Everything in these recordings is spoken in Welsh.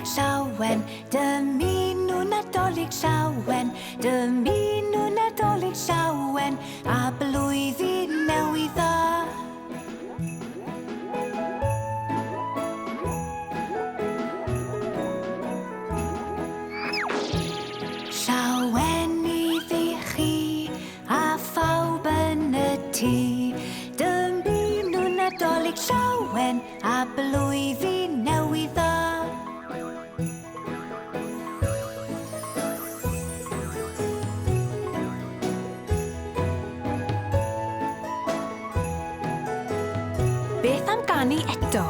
Nadolig demi Nadolig demi Nadolig a blwyddyn newydd dda. Llawen iddi chi a phawb yn y tŷ. Dymu Nadolig llawen a blwyddyn newydd dda. Beth am ganu eto?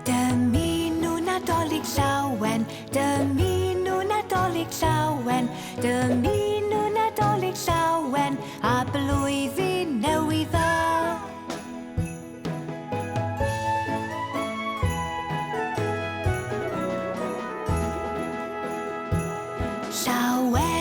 Dymu Nadolig llawen, dymu Nadolig llawen, dymu Nadolig llawen a blwyddyn newydd dda. Llawen